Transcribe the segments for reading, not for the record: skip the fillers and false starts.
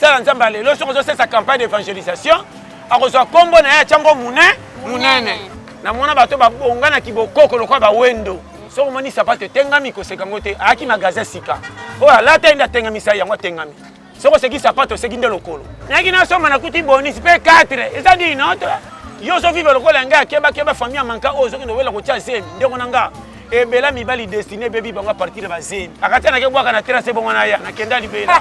sala nzamba lelo soko zo sa campagne d'évangélisation akozwa kombo na ya chango munene na mona bato babonga kibokoko lokwa ba wendo soko moni sapato tengami ko sekango te aki magasin sika o ala tenda tengami sa yango tengami soko seki sapato seki nde lokolo naki na soma na kuti bonus pe 4 eza di notre yo so vivre lokola nga keba famille manka o soki ndowela ko tia zemi ndeko nanga ebela mibali destiné bebi bango partir ba zemi akati na ke bwaka na terrasse bongo na ya na kenda libela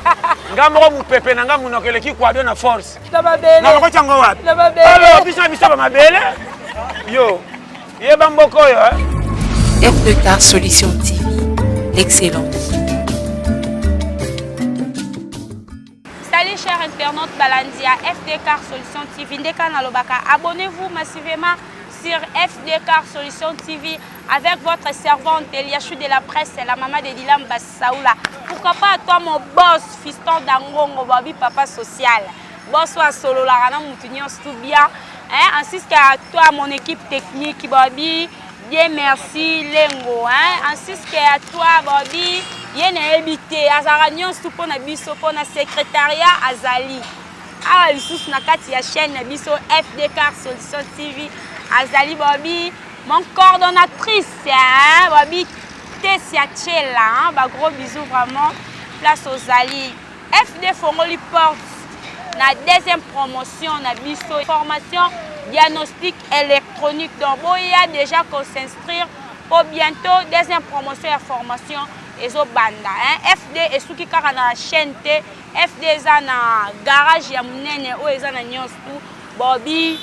ngambo mupepe na ngamu nokeleki kwa do na force na loko chango wapi alors biso ba mabele yo yeba mboko yo F2K Solution TV, l'excellence. Salut chers internautes Balandia, F2K Solution TV. Ndeka Nalobaka. Abonnez-vous massivement sur F2K Solution TV avec votre servante Eliachou de la presse, la maman de Dilam Bassaoula. Pourquoi pas toi mon boss, fiston d'Angongo, babi papa social. Boss wa solo la rana moutinyon tout bien. Ainsi qu'à toi mon équipe technique, babi. Bien merci Lengo, ainsi qu'à toi Bobby, bien habité, Azaragnon tout pour na biso pour na secrétariat Azali. Ah sous na kati ya chaîne na biso F2K Solution TV Azali Bobby, mon coordonnatrice Bobby Tessia Chela, ba gros bisous vraiment, place aux Ali. FD Fongoli porte na deuxième promotion na biso formation diagnostic électronique. Donc, il y a déjà qu'on s'inscrire pour bientôt deuxième promotion et formation et au banda. FD et ceux qui sont na chaîne T, FD est na garage ya munene ou est na nyonstu, Bobby,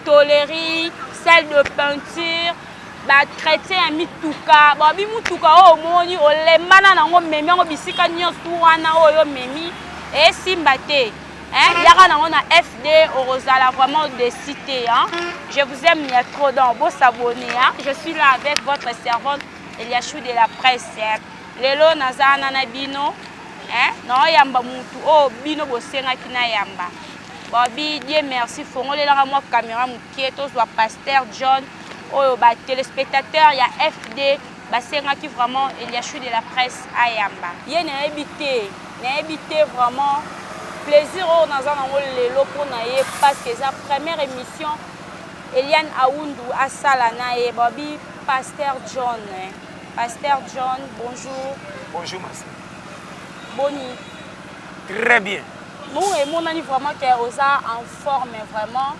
tolerie, salle de peinture, ba chrétien a mituka, Bobby mutuka o moni o lemana na ngo memi ngo bisika nyonstu wana o yo memi et simbate. Il y a FD Orozala vraiment de cité. Je vous aime, il y a trop d'envoi s'abonner. Je suis là avec votre servante Eliachou de la presse. Lelo nazana na bino. Non yamba mutu. Oh bino bosenga kina yamba. Bobby, Dieu merci. Fongole la moi caméra mukieto soit pasteur John. Oh ba téléspectateur il y a FD. Basenga qui vraiment Eliachou de la presse à yamba. Yé na habité vraiment. Plaisir au Nazan lelo pour naie parce que sa première émission Eliane Aoundou à Salana et Bobby Pasteur John. Pasteur John, bonjour. Bonjour Massi. Boni. Très bien. Nous et mon ami vraiment qui est en forme vraiment.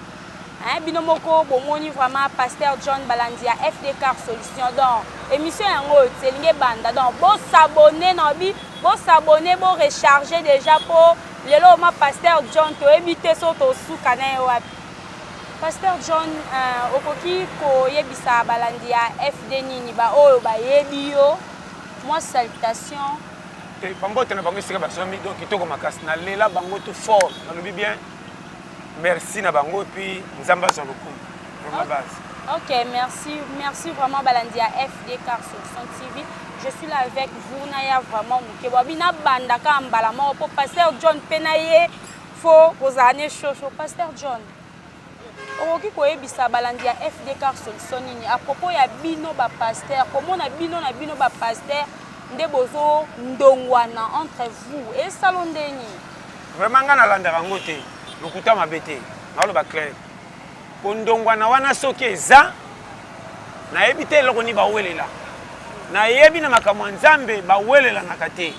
Binomoko bomoni vraiment Pasteur John Balandia F2K Solution donc émission en haut c'est lingue banda donc bon s'abonner nabi bon s'abonner bon recharger déjà pour lelo ma Pasteur John to éviter soto suka na yo Pasteur John okoki ko yebisa Balandia FD nini ba oyo ba yebi yo moi salutation te bango te na bango sika ba somi donc kitoko makasi na lela bango tout fort na lobi bien. Merci na bango puis nzamba sur le coup pour ma base. OK, merci vraiment Balandia F2K Solution TV. Je suis là avec vous naya vraiment muke babina banda ka mbala mo pour Pasteur John Penaye fo kozane chocho Pasteur John. Okoki ko yebisa Balandia F2K Solution nini à propos ya bino ba pasteur comment na bino ba pasteur nde bozo ndongwana entre vous et salondeni. Vraiment ngana landera ngote. Lokuta mabete na lo ba clair kondongwa na wana soki eza na ebite loko ni bawelela na yebi na makamwa nzambe bawelela na kate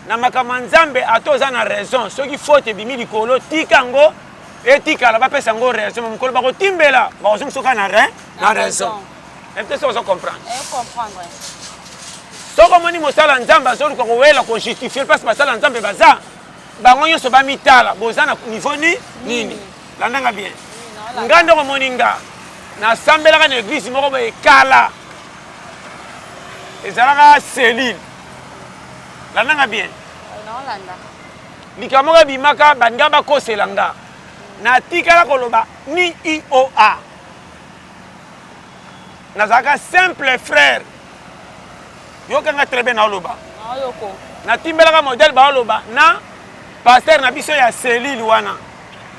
na makamwa nzambe atoza na raison soki faute bimi likolo tikango etika la ba pesa ngo raison mukolo ba ko timbela ba ozum soka na raison peut-être ça comprendre comprendre soko moni mosala nzambe azolu ko wela ko justifier parce que basala nzambe baza bango nyonso bamitala boza na niveau nini landanga bien ngando ko moninga na sambelaka na église moko ba ekala ezalaka cellule landanga bien non landa likamoka bimaka banga bakosela nga na tikala koloba ni IOA nazalaka simple frère yokanga très bien na oloba yoko na timbelaka modèle ba oloba na pasteur na biso ya cellule wana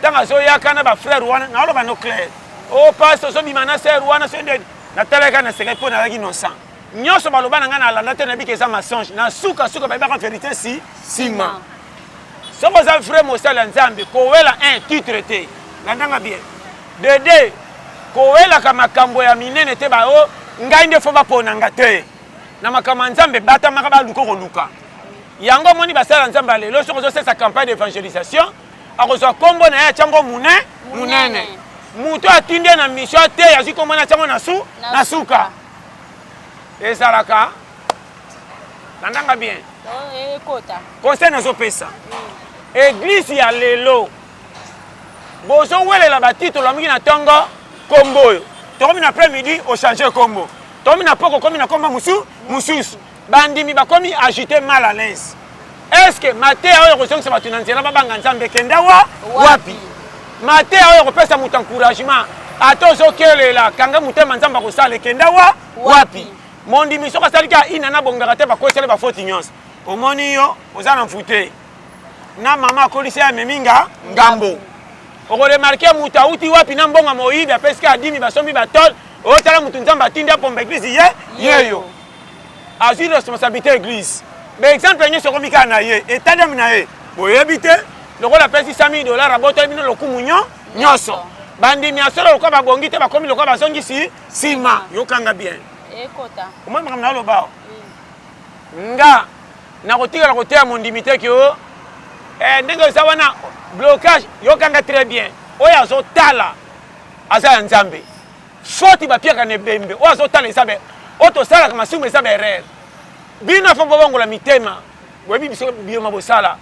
tanga so yakana ba frère wana na oloba no clair o pasteur so bimana sœur wana so ndeni na talaka na secret pour na laki innocent nyoso baloba na nga na landa te na bikeza mensonge na suka ba ba vérité si sima soki oza vrai mosala nzambe kowela un titre te landanga bien de deux kowelaka makambo ya minene te bao ngai nde fo baponanga te na makambo ya nzambe batamaka baluka koluka yango moni basala nzambe lelo soki ozosesa campagne d'évangélisation akozwa kombo na ye atyango munene mutu atindi na mission te azwi kombo na atyango na suka ezalaka landanga bien conseil nazopesa église ya lelo bozowelela batitolo ya mingi na ntongo kombo oyo tokomi na après-midi ochange kombo tokomi na poko komi na kombo mosusu bandimi bakomi agité mal à l'aise est-ce mateya oyo kozongisa bato na nzela babanga nzambe kenda wapi mateya oyo kopesa moto encouragement ata ozokelela kanga motema nzambe akosala ekenda wapi mondimi soki asaliki ina na bongaka te bakwesele bafoti nyonso omoni yo oza na mfute na mama akolisi amemi ngambo okoremarke moto awuti wapi na mbonga moyibi apesiki adimi basombi batole otala moto nzambe atindi apomba eglise yeyo azwi responsabilité église baexemple nyonso okomi kaka na ye etadami na ye boyebi te lokola apesi $100,000 abotoli bino lokumu nyonso bandimi ya solo lokola babongi te bakomi lokola bazongisi nsima yokanga bien omoi makambo na oloba nga nakotikala koteya mondimi te kio ndenge oza wana blocage yokanga très bien oyo azotala aza ya nzambe foti bapiaka na ebembe oyo azotala esabe oyo tosalaka masumu eza baerreur bino fo bobongola mitema boyebi biso bioma bosala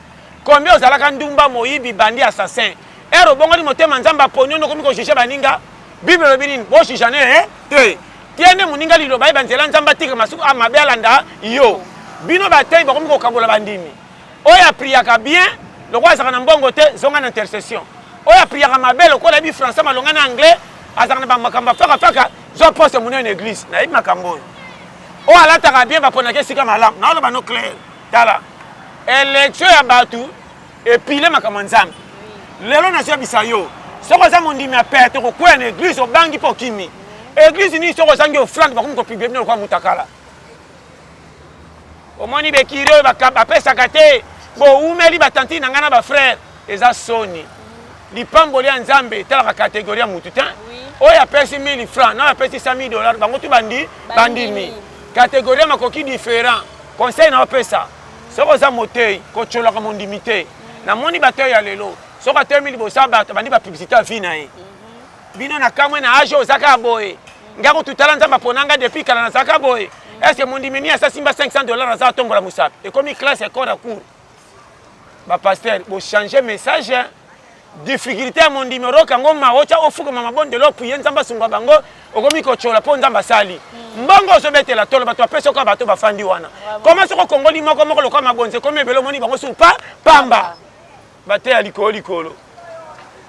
combien ozalaka ndumba moyibi bandi assassin ero obongoli motema nzambe aponi ono okomi kojuge baninga bible elobi nini bojuge ne te tiende moninga liloba ye banzela nzambe atika masuku amabe alanda yo bino batei bakomi kokabola bandimi oyo apriaka bien lokola azalaka na mbongo te zonga na intercession oyo apriaka mabe lokola yebi français malonga na anglais azalaka na bamakambo afakafaka zo poste monene église nayebi makambo oyo oyo alataka bien baponaki esika malamu naoloba no clair tala élection ya bato epile makambo nzambe lelo nazoyebisa yo soki oza mondimi ya perte kokwea na église obangi mpo okimi église nini soki ozangi ofrande bakomi kopiblie bino lokola mutakala omoni bekiri oyo bapesaka te boumeli batantini na ngai na bafrère eza soni lipamboli ya nzambe etalaka kategorie ya mutu te oyo apesi 1000 francs na oyo apesi $100,000 bango tu bandimi kategorie makoki différent conseil na opesa soki oza motei kotsolaka mondimi te namoni bato ya lelo soki atelemi liboso ya bato bandi bapublicité ya vi na ye bino na kamwe na age ozaka boye ngako tutala nzambe aponanga depuis kala nazalaka boye est-ce que mondimi ni asasimba $500 aza atombola mosapi ekomi classe ekode ya cour bapaster bochange message difficulté ya mondimi oroka yango maotya ofukama mabondelo opuye nzambe asunga bango okomi kotsola mpo nzambe asali mbongo ozobetela tolo bato bapesi okoya bato bafandi wana koma soko kongoli moko lokola mabonzi ekomi ebele omoni bango su pamba bateya likolo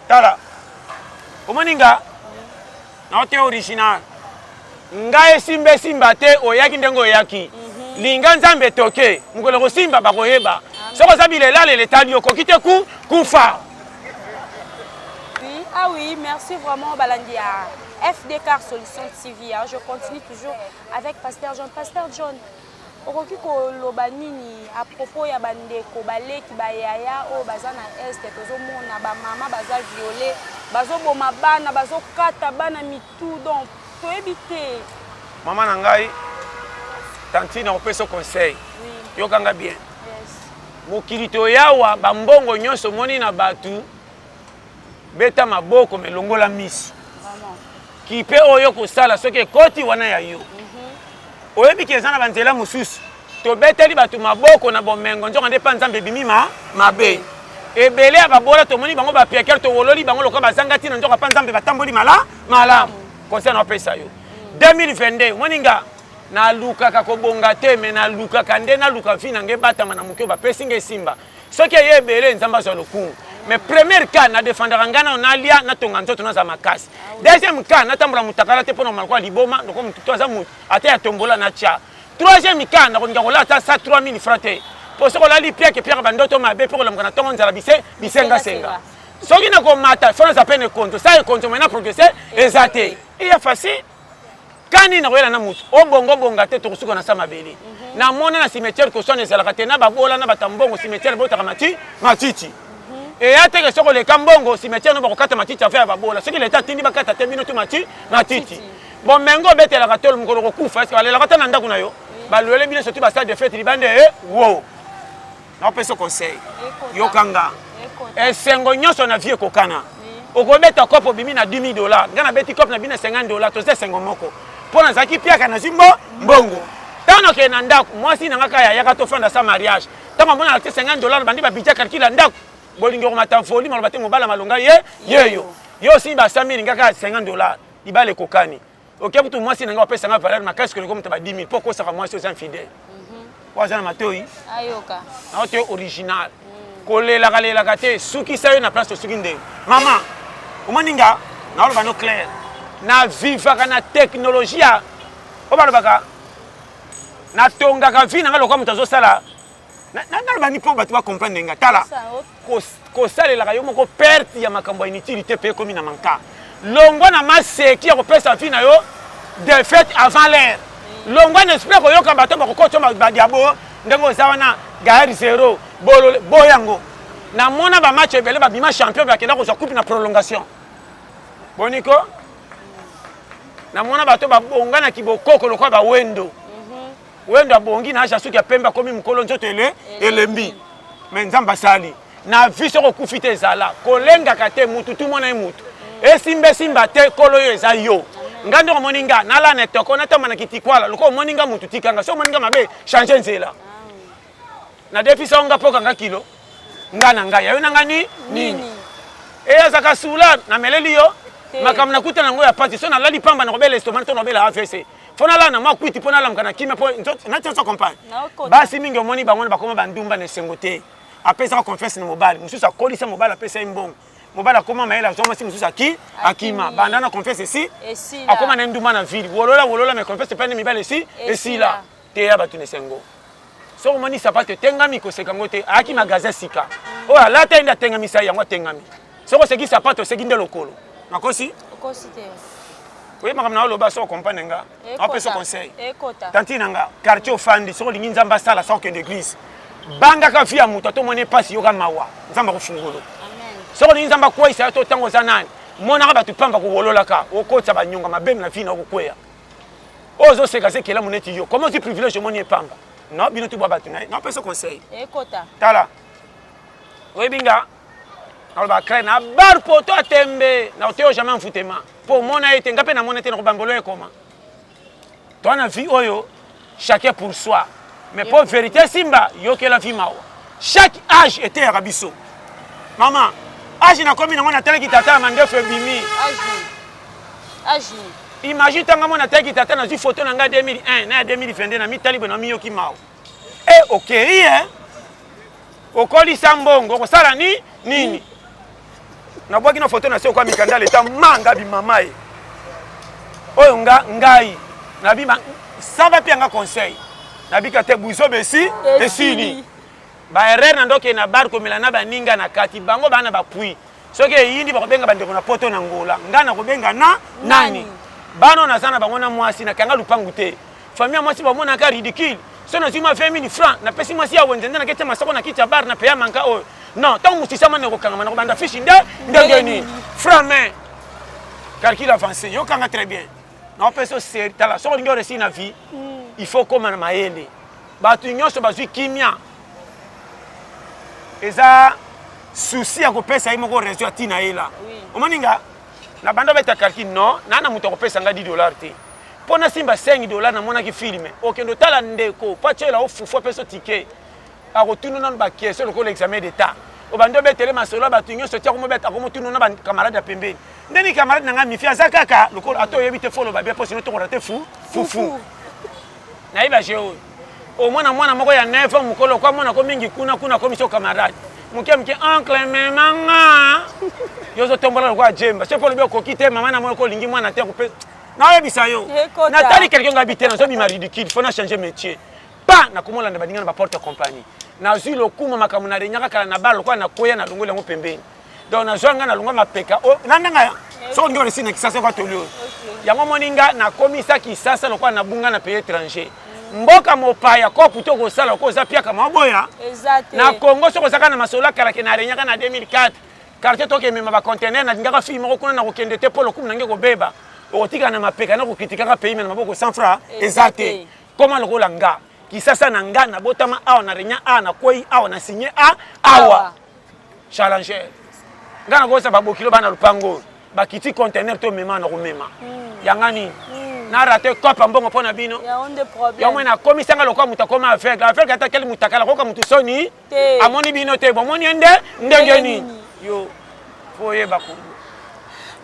tala omoni nga naoteya original ngai esimba te oyaki ndenge oyaki linga nzambe toke mokolo kosimba bakoyeba soki oza bilelalela etali okoki te kufa. Oui, ah oui, merci vraiment Balandia. FDK Solution TV. Je continue toujours avec Pasteur John. Pasteur John, okoki koloba nini à propos ya bandeko baleki bayaya o bazana est tozomona ba mama baza violé bazoboma bana bazokata bana mitu donc toyebi te. Mama na ngai tantine opesa conseil. Oui. Yokanga bien. Yes. Mokili to yawa bambongo nyonso moni na batu beta maboko melongola misu. Vraiment. Kipe oyo kosala soki koti wana ya yo. Oyebi kezana banzela mususu to beteli batu maboko na bomengo njonga nde pa nzambe bimima mabe ebele ababola to moni bango ba piaker to wololi bango lokola bazangati na njonga pa nzambe batamboli malamu conseil na pesa yo 2022 moninga na lukaka kobonga te me na lukaka nde na luka vina nge batama na mukyo ba pesinga simba soki ye ebele nzamba zo lokungu mais premier cas na défendra ngana on alia na tonga nzoto na za makasi deuxième cas na tambula mutakala te pona malko liboma ndoko mutu aza mutu ate ya tombola na cha troisième cas na konga kola ta 3000 francs te po soko la li pia ke pia bandoto mabe po la mkana tonga nzala bisenga senga soki na ko mata fona za pene konto ça e konto mena progresser ezate il est facile kani na koyela na mutu obongo bonga te to kusuka na sama beli na mona na cimetière ko sone ezalaka te na babola na batambongo cimetière botaka matiti et ate ke soko le kambongo cimetière no bakokata matiti afya babola soki leta tindi bakata te bino to matiti bon mengo betelaka tolo mukolo kokufa est-ce balela kata na ndako na yo balwele bino surtout ba stade de fête libande wo na pesa conseil yokanga esengo nyonso na vie kokana okobeta kopo bimi na $10,000 ngana beti kopo na bina $50 to sengo moko pona zaki piaka na zimbo mbongo tano ke na ndako mwasi na ngaka ya yaka to fanda sa mariage tama mona na $50 bandi ba bijaka kila ndako bolingo ko matamfoli malobate mobala malonga yeyo yo si ba 100,000 ngaka $50 ibale kokani ok butu mwasi na ngaka pesa ngaka valeur makasi ko komta ba 10,000 poko saka mwasi aux infidèles wazana matoi ayoka na ote original kolela kalela kate suki sayo na place suki nde mama omaninga na oloba no clair na vivaka na technologie obalobaka na tongaka vi na ngalo kwa mutazo sala na oloba ni po batu ba comprendre nga tala ko salela yo moko perte ya makambo inutilité pe komi na manka longwa na maseki ya ko pesa vi na yo de fait avant l'heure longwa na esprit ko yoka bato ba ko choma ba diabo ndengo zawana gari zero boyango na mona ba match ebele ba bima champion ba kenda ko za coupe na prolongation boniko na mona bato ba bonga na kibokoko lokwa ba wendo wendo abongi na acha suki ya pemba komi mukolo nzoto elembi menzamba sali na viso ko kufite zala kolenga kate mutu tu mona mutu simba te kolo yo eza yo ngando ko moninga na la netoko na tama na kitikwala loko moninga mutu tikanga so moninga mabe changer nzela na defisa onga poka nga kilo ngana nga yayo nanga nini azaka sula na meleli yo makamna na kuta nango ya pati so na lali pamba na kobela estomac to na bela AVC fona la na makwiti pona la mkana kime po na tso compagne basi mingi omoni bango bakoma bandumba na sengote apesa confesse na mobile mususu akolisa mobile apesa imbongo mobile akoma maela so masi mususu akima banda na confesse si akoma na ndumba na ville wolola me confesse pene mibale si esila te ya batu ne sengo so omoni sapato tengami ko sekango te aki magasin sika o ala te nda tengami sa yango tengami so ko seki sapato seki nde lokolo nakosi te oui makamna oloba so comprendre nga apesa conseil tantina nga quartier ofandi so lingi nzamba sala sa okende église banga ka via muto to mone pasi yoka mawa nzamba ko fungolo amen so lingi nzamba kwa isa to tango za nani mona ka batu pamba ko wolola ka okotsa banyonga mabem na fina okukweya ozo seka sekela moneti yo comment tu privilège moni pamba non bino tu baba tu na apesa conseil tala oui binga aloba crée na bar poto atembe na oteo jamais mfutema pour mona ete ngape na mona ete na kobambolo ekoma toi na vie oyo chacun pour soi mais pour vérité simba yo que la vie mawa chaque âge était à rabiso maman âge na komi na mona tele kitata mandefu ebimi âge imagine tanga mona tele kitata na zi photo na nga 2001 na 2022 na mitali bona miyoki mawa OK okoli sambongo kosala nini na bwaki na photo na sio kwa mikanda leta manga bi mamae oyo ngai na bi sava pia nga conseil na bi kate buiso besi esili ba erreur na ndoke na bar ko milana ba ninga na kati bango bana ba pui soki yindi ba kobenga bandeko na poto na ngola ngana kobenga na nani bano na sana bango na mwasi na kanga lupangu te famille mwasi ba mona ka ridicule so na zima 20,000 francs na pesi mwasi ya wenzende na kete masako na kicha bar na peya manka oyo non tant que ça m'a nekokanga na banda fishi ndengeni frame calcul avancé yo kanga très bien na peso c'est tala so ngi réussi na vie il faut comme na maele batu nyonso bazwi kimia eza souci ya kopesa imoko réseau atina ela omaninga na banda beta calcul non na muto kopesa nga $10 te pona simba $5 na mona ki filme okendo tala ndeko pachela ofufu peso ticket a retourner dans ba caisse le l'examen d'état o bando betele masolo batu nyonso tia ko mobeta ko motunu na ba camarade ya pembeni ndeni camarade nanga mifia zakaka le ko ato yebite folo ba bien posi no to ko rate fufu na iba jeo o mwana moko ya 9 ans mukolo kwa mwana ko mingi kuna ko miso camarade muke oncle memanga yozo tombola ko ajemba c'est pour le ko kite mama na mo ko lingi mwana te ko pe na yebisa yo na tali quelqu'un ngabite na so bi mari ridicule faut na changer métier pas na komola na badinga na porte compagnie na zui lokuma makamuna renyaka kala na balo kwa na koya na longola ngo pembeni donc na zwanga na longa mapeka o nandanga so ngore sine kisase kwa tolio yango moninga na komisa Kisasa lokwa na bunga na pays étranger mboka mopaya ko puto ko sala ko za pia kama boya na Congo soko zaka na masola kala ke na renyaka na 2004 quartier toke mema ba conteneur na ngaka fi moko kuna na ko kende te polo kum na ngeko beba otika na mapeka na ko kritika pays na maboko 100 francs exacte comment loko langa Kisasa na nga na botama awa na renya a na koi awa na signé a awa challenger ngana ko sa babokilo bana lupango bakiti conteneur to mema na ko mema yangani na raté kopa mbongo pona bino ya onde problème ya mwana komisa nga lokwa mutakoma avec ata quel mutakala ko mutu soni amoni bino te bomoni ndengeni yo foye bakundu.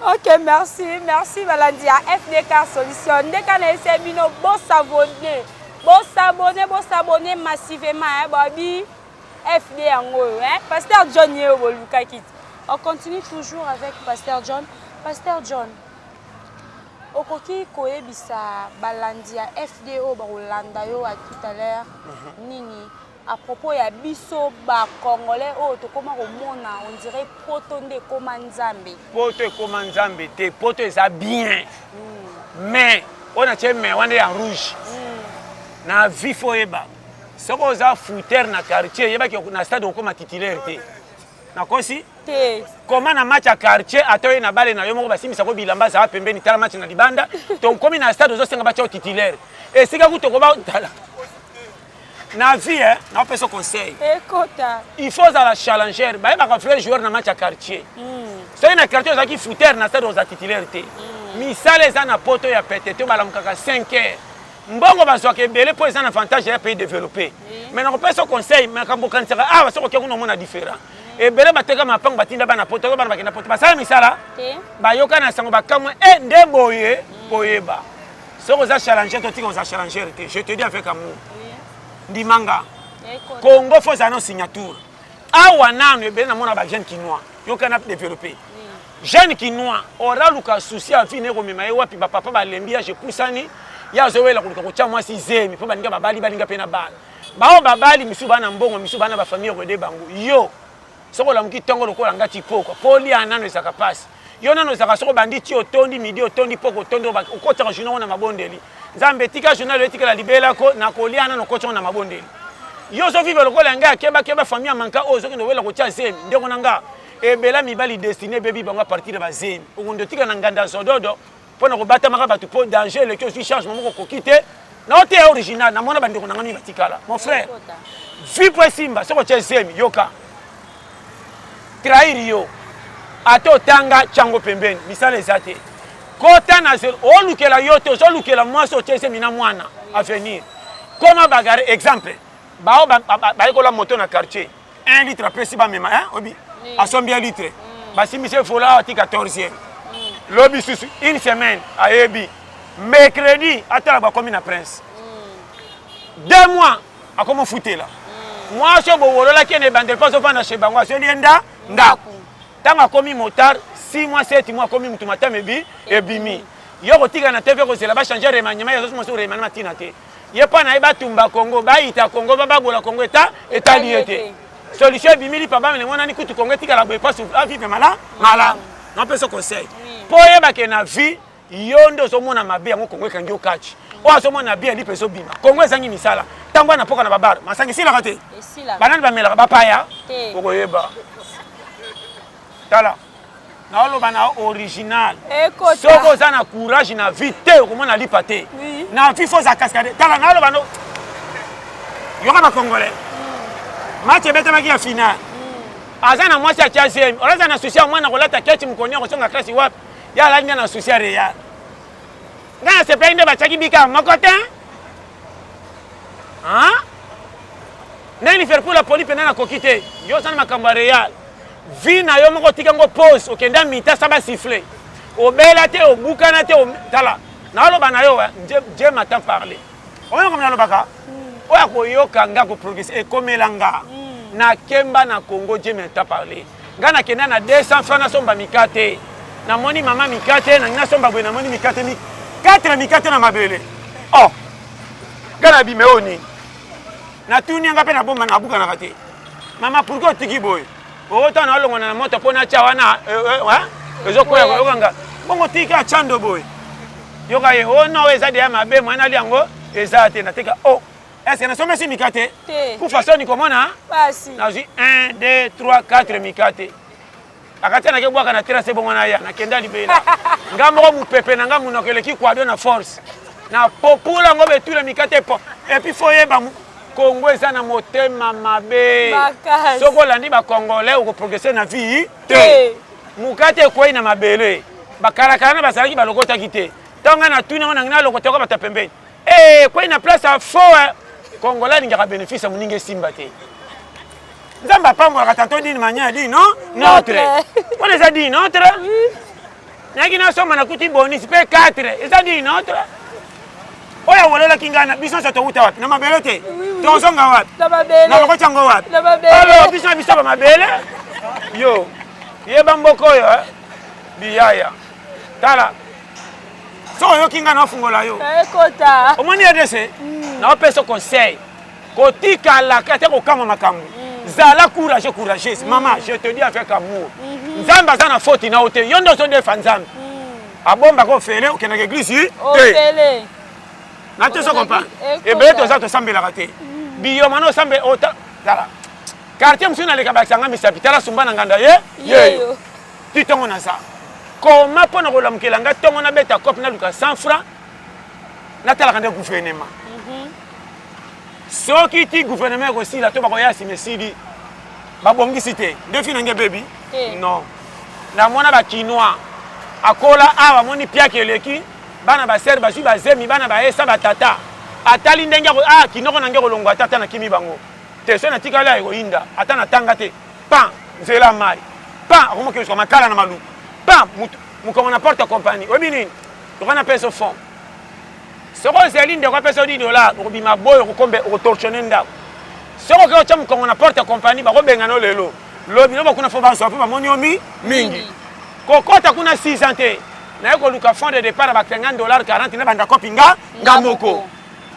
Ok, merci Balandia. FDK Solution. Ndeka na ese bino bon s'abonner massivement babi FD yango Pasteur John Yeo Lukakit. On continue toujours avec Pasteur John. Pasteur John. Okoki koyebisa Balandia FDO Barolanda yo à tout à l'heure nini à propos ya biso ba congolais to koma komona on dirait poto nde koma nzambe te poto eza bien mais on a mais on est en rouge na vifo eba soko za footer na quartier yeba ki na stade okoma titulaire te na kosi te koma na match ya quartier atoye na bale na yo moko basimisa ko bilamba za pembeni tala match na libanda to komi na stade ozo senga ba tio titulaire et sika ku to ko ba tala na vie na peso conseil ekota il faut à la challenger ba ba frère joueur na match ya quartier c'est na quartier za ki footer na stade ozo titulaire te misale za na poto ya petete ba la mukaka 5h mbongo bazwa ke belé pour les avantages ya pays développé mais na peso conseil mais kambo kansaka ah basoko ke kuno mona différent et belé bateka mapango batinda bana poto bana bakina poto basala misala ba yoka na sango bakamwe nde boyeba soko za challenger to tika za challenger te je te dis avec amour ndimanga Congo faut ça non signature awa nanu ebele na mona ba jeune kinois yoka na développer jeune kinois aura luka souci à finir ko mema wapi ba papa ba lembia je poussani ya zowela kuliko kocha mwasi zemi po baninga babali baninga pena bala bao babali misu bana mbongo misu bana ba famille ko de bango yo soko la mki tongo lokola ngati poko poli anano esaka pasi yo nano esaka soko banditi otondi midi otondi poko otondi okota juna na mabondeli nzambe tika journal etika la libela ko na koliana no kocha na mabondeli yo so vive lokola nga keba famille manka ozo kendo wela kocha zemi ndeko nanga ebela mibali destiné baby bango a partir de bazemi okundo tika na nganda sododo pona ko bata maka batu po danger le que je change mon ko quitter na ote original na mona bandeko nanga mi batikala mon frère vi po simba soko chezemi yoka trahir yo ato tanga chango pembeni misale zate kota na zero olukela yote zo lukela mwaso chezemi na mwana avenir comment bagarre exemple bao ba ko la moto na quartier 1 litre pesi ba mema obi asombi 1 litre basimise fola ati 14e lobi susu une semaine à Ebi mercredi attends ba comme na prince 2 mois a comment fouter là moi je bo wolola kene bande pas ofana chez bango so lienda ndaku tanga komi motard 6 mois 7 mois komi mutu matamebi ebimi yo kotika na TV ko c'est là ba changer remaniement ya so mo remaniement tinate ye pa na ba tumba Congo ba ita Congo ba bola Congo eta liete solution ebimi pa ba ne mona ni kutu Congo tika la boye pas vivre mala non peut se conseil pour yeba ke na vie yondo so mona mabe yango Congo kangi okachi o so mona bien li peso bima Congo ezangi misala tango na poka na babara masangi sila kate banani ba mela ba paya oko yeba tala na olo bana original soko za na courage na vie te ko mona li pate na vie faut za cascade tala na olo bano yoka ba congolais match beta maki ya final azana mwasi ya chazemi olaza na souci mwana kolata keti mkonyo ko songa classe wapi ya la na souci ya real ngana se prendre ba chaki bika makota nani faire pour la police pena na kokite yo sana makamba real vina yo moko tika ngo pause okenda mita saba siffler obela te obukana te tala na lo bana yo je m'attends parler oyo comme na lo baka oya ko yo kanga ko progresser et comme elanga na kemba na Congo je m'attends parler ngana kenda na 200 francs na somba mikate na moni mama mikate na ngina somba bwe na moni mikate mi 4 mikate na mabele oh ngana bi meoni na tuni nga pe na bomba na buka na kate mama pourquoi tiki boy Ota na longo na moto pona cha wana ezo koya nga bongo tika chando boy yoka ye oh non eza de mabe mwana liango eza te nateka oh est-ce que na somesi mikate ku façon ni komona basi na zi 1 2 3 4 mikate akati na ke bwaka na terrasse bongo na ya na kenda libela ngamoko mupepe na ngamu nokeleki kwado na force na popula ngo betule mikate po et puis foye ba Congo eza na motema mabe soko olandi bacongolais okoprogresse na vie te mukate ekwei na mabele bakarakara na bazalaki balokotaki te ntonga na tuni yango nangina alokota yoko bata pembeni ekwei na place ya fo congolais alingaka bénéfice ya moninga esimba te nzambe apambolaka tanto dini mania di non notre wana eza di notre nayaki nasomba nakuti bonisi mpe 4 eza di notre oyo wolelaki ngana biso nyonso towuta wapi na mabele te tozonga wapi na lokoti yango wapi alo biso na biso bamabele yo yeba mboka oyo biyaya tala so oyoki ngana ofungola yo omoni edese naopesa conseil kotikalaka te kokama makambo zala courageuse mama je te dis avec amour nzambe aza na faute na yo te yo nde ozodefa nzambe abombaka ofele okendaka eglise te na te so comprendre ebele toza tosambelaka te biyoma na osambe tala quartier mosusu naleka bakisanga misapi tala sumba na nganda yeyo ti ntongo na sa koma mpo na kolamukela nga ntongo nabeta cope naluka 100 francs natalaka nde gouvernement soki ti gouvernement ekosila to bakoya nsima esili babongisi te nde fi nange bebi non namona bakinois akola awa moni piake eleki bana basere bazwi bazemi bana baesa batata atali ndenge kinoko nange kolongwa atata na kimi bango te so natikali ekoyinda ata natanga te pan nzela mai pan akomokelusuka makala na maluku pan mokongo na porte compagnie oyebi nini tokana peso fond soko ozeli ndeko apesa $10 okobima boyo okokombe okotortione ndako soko oke otya mokongo na porte compagnie bakobengana lelo lobi no bakuna fo bansoa mpo bamoni yo mingi kokota kuna 6 ans te naye koluka fond de départ ba $50 40 na banda kopi nga moko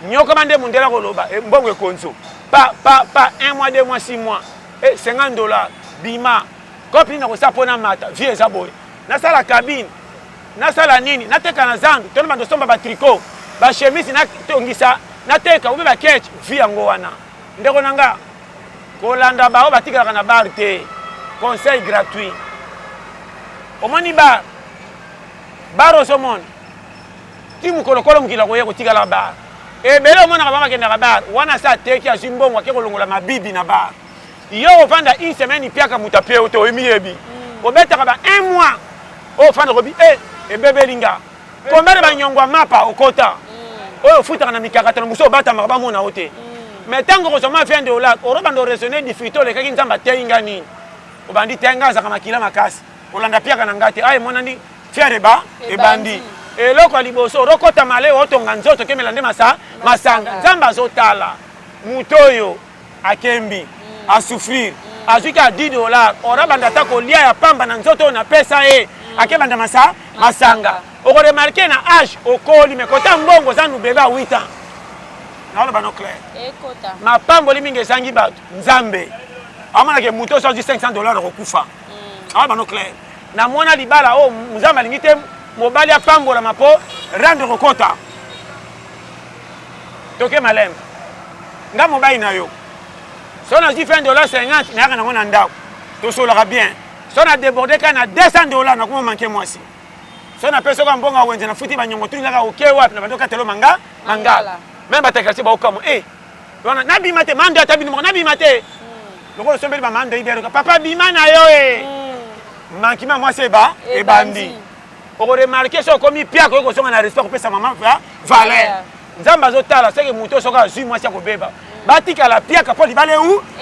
nyokoma nde mundela koloba mbongo ekonzo pa 1 mois 2 mois 6 mois $50 bima kopi na kosa pona mata vie eza boye nasala cabine nasala nini nateka na zandu tona bando somba ba tricot ba chemise natongisa nateka ube ba ketch vie yango wana ndeko nanga kolanda bao batikalaka na bar te conseil gratuit omoni bar osomona ti mukolokolo mokila koye kotikala bar ebele omonaka bakendaka bar wana sa ateki azwi mbongo ake kolongola mabibi na bar yo ofanda une semaine ipiaka moto apie ote oyemiyebi obetaka ba 1 mois ofanda kobi ebebelinga kombele banyongwa mapa okota oyo ofutaka na mikakatano mosu obatamaka bamona o te mais ntango kosoma $20 orobanda oraisonne difficulté olekaki nzambe ateyi nga nini obandi te nga azaka makila makasi olanda piaka na nga te emonani fiere ebandi eloko ya liboso orokota male otonga nzoto okemela nde masanga nzambe azotala moto oyo akembi asouffrir azwiki ya $10 orabanda ata kolia ya pamba na nzoto oyo napesa ye akebanda masanga okoremarke na age okoli me kota mbongo za nubebe a 8 ans naoloba no clair mapamboli mingi ezangi bato nzambe amonake moto oso azwi $500 okokufa naoloba no clair namona libala oyo nzambe alingi te mobali apambolama mpo rendre kokota toke maleme nga mobali na yo so nazwi $50 nayaka nango na ndako tosolaka bien so na déborde kaka na $200 nakoma manke mwasi so na peso ka mbongo wenze na futi banyongo tuni kaka oke wapi na bandoka telo mangala même batekartie baokamo wana nabima te mando ata bino nabima te lokolo sombeli bamando iberoka papa bima na yo mankima mwasi ebandi okoremarke so okomi piaka oyo kozonga na respect kopesa mama valeur nzambe azotala seke moto soki azwi mwasi ya kobeba batikala piaka mpo libala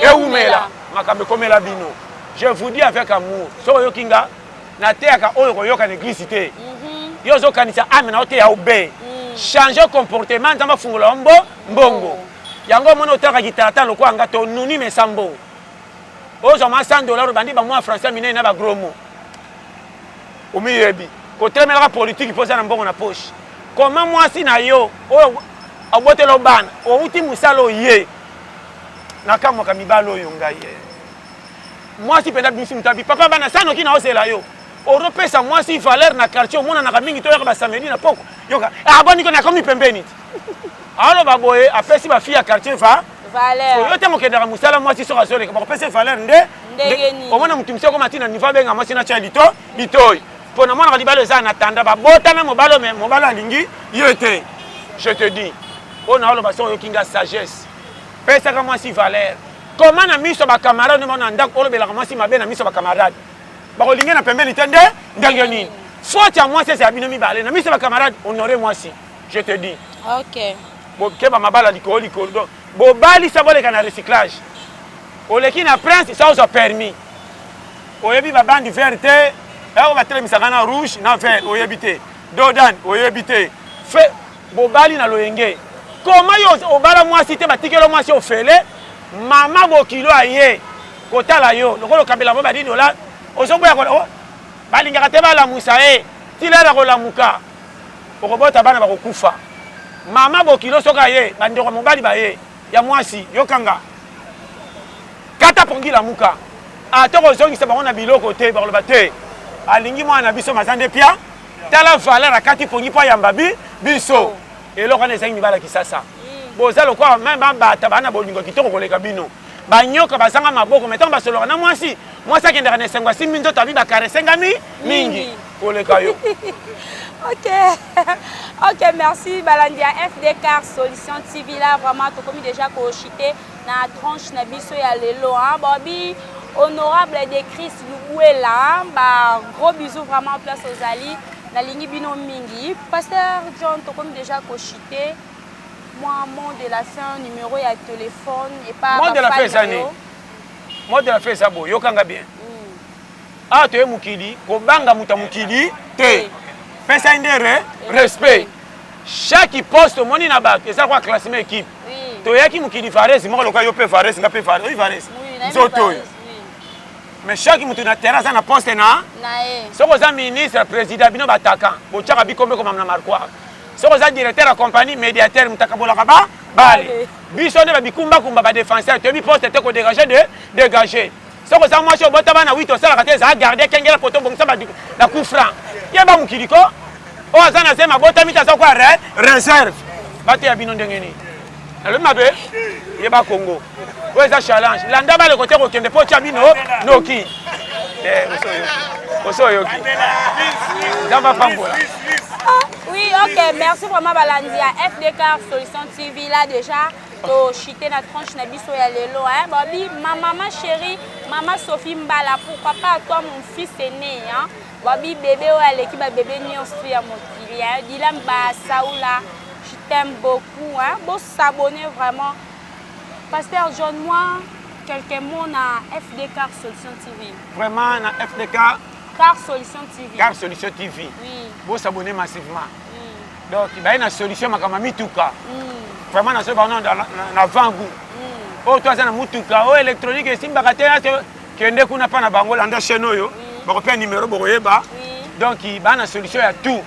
eumela makambo ekomela bino je vous dis avec amour soki oyoki nga nateyaka oyo koyoka na eglise te yo ozokanisa ame na oteya obe change comportement nzambe afungola mbongo yango omona otalaka kitata lokwa nga tonuni mesambo ozwama $100 bandi bamwa français minene na bagros mot omiyebi kotelemelaka politike mpo eza na mbongo na poche koma mwasi na yo oyo abotela obana outi mosala oye nakamwaka mibala oyo ngai mwasi mpenza bimisi motabi papa bana sanoki na osela yo oropesa mwasi valeur na quartier omonanaka mingi toyaka basamedi na poko yoka aboniko nakomi pembeni aloba boye apesi bafille ya quartier valeur yo ntango okendaka mosala mwasi soki azoleka bakopesa valeur omona motu mosi okoma ntina nivo abenga mwasi natya litoyi mpo namonaka libala eza na tanda babotana mobala alingi ye te je te dis oyo na oloba soki oyoki nga sagesse pesaka mwasi valeur koma na miso bakamarade nde na ndako olobelaka mwasi mabe na miso bakamarade bakolingi na pembeni te nde ndenge nini faute ya mwasi eza ya bino mibale na miso bakamarade honore mwasi je te dis bokeba mabala likolo donc bobalisa boleka na recyclage oleki na prince sa ozwa permis oyebi babandi vert te yako batelemisaka na rouge na vert oyebi te dodan oyebi te fe bobali na loyenge koma yo obala mwasi te batikelo mwasi ofele mama bokilo aye kotala yo lokolo kabela bo badini ola ozoboya balingaka te balamusa ye tilala kolamuka okobota bana bakokufa mama bokilo soki aye bandeko mobali baye ya mwasi yokanga kata pongi lamuka ata kozongisa bango na biloko te bakoloba te alingi mwana na biso maza nde pia tala valeur akati pongi mpo ayamba biso eloko wana ezangi mibala kisasa boza lokwa me babata bana bolingo kitoko koleka bino banyoka bazanga maboko metango basoloka na mwasi akendaka na esengo asimbi nzoto abi bakaresenga mingi koleka yo. Ok, merci Balandia FDK Solution TV là vraiment tout comme déjà cochité na tranche na biso ya lelo hein Bobby honorable de Chris Lubuela ba gros bisous vraiment place aux Ali na lingi bino mingi pasteur John tout comme déjà cochité moi mot de la fin numéro ya téléphone et pas mot de la fin ça mot de la fin ça bo yokanga bien ah tu es mukili ko banga muta mukili te pesa indere respect chaque poste moni na bato eza kwa classement équipe to yaki mukili Fares moko loka yo pe Fares nga pe Fares oui Fares zoto mais chaque mutu na terrasse na poste na soko za ministre président bino bataka bochaka bikombe comme na marquoir soko za directeur à compagnie médiateur mutaka bolaka ba bale biso ne ba bikumba kumba ba défenseur to bi poste te ko dégager soko za mwasi obota bana 8 osala kate za garder kengela poto bongisa ba na coup franc yeba mukiliko o azana sema bota mita za kwa réserve bate ya bino ndengeni le mabe yeba Congo o eza challenge landa ba le côté ko kende po tia bino noki osoyoki zamba pambola. Oui, ok, merci vraiment Balandia FDK Solution TV là déjà to chité na tranche na biso ya lelo hein Bobby ma maman chérie maman Sophie Mbala pourquoi pas toi mon fils aîné hein Bobby bébé o aleki ba bébé nyonso ya mokili hein Dilam ba Saoula je t'aime beaucoup hein bon s'abonner vraiment pasteur John moi quelques mots na FDK Solution TV vraiment na FDK Car Solution TV Car Solution TV oui bon s'abonner massivement donc il y a une solution makama mituka vraiment na solo na vangu o to azana mutuka o électronique esimbaka te kende kuna pa na bango landa chaîne oyo bakopea numéro bokoyeba donc bana solution ya tout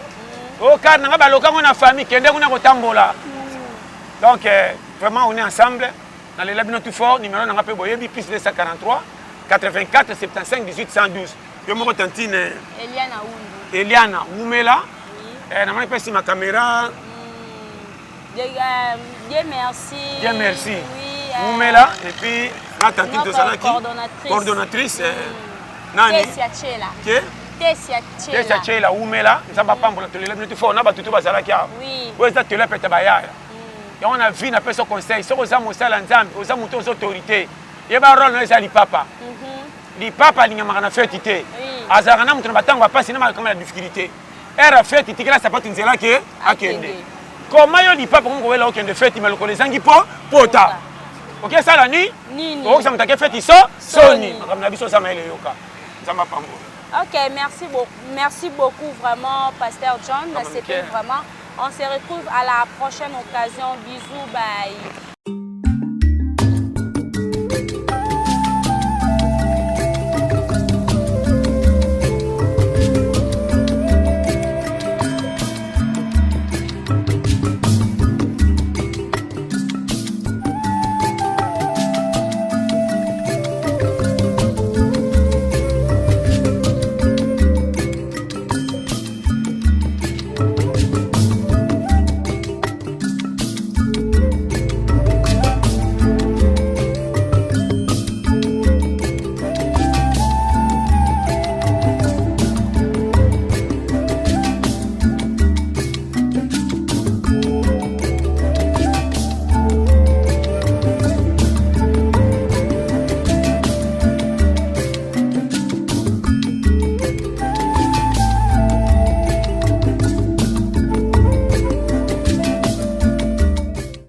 o car nanga balokango na famille kende kuna kotambola donc vraiment on est ensemble dans les labino tout fort numéro nanga pe boyebi plus 243 84 75 18 112 yo moko tantine Eliana Umela na mani pesi ma caméra Dieu merci. Dieu merci. Oui, Moumela et puis la tantine de Salaki, coordonnatrice. Nani? Tessia Chela, Moumela, ça va pas pour le télé, tu fais on a battu tout Salaki. Oui. Où est ça télé peut-être baya? Et on a vu na personne conseil, sur aux amos salanzam, aux amos aux autorités. Il y a un rôle dans les papa. Les papa li ngama na fête té. Azarana mutu na batango pas sinon comme la difficulté. Era fête té là ça pas tinzela ke akende. Comment yo li papa comme wela okende fête mais le zangi po pota. OK ça la ni? Donc ça mutake fête iso soni. Comme na biso ça maile yoka. Ça m'a pas. OK, merci beaucoup vraiment pasteur John, c'était vraiment on se retrouve à la prochaine occasion. Bisous, bye.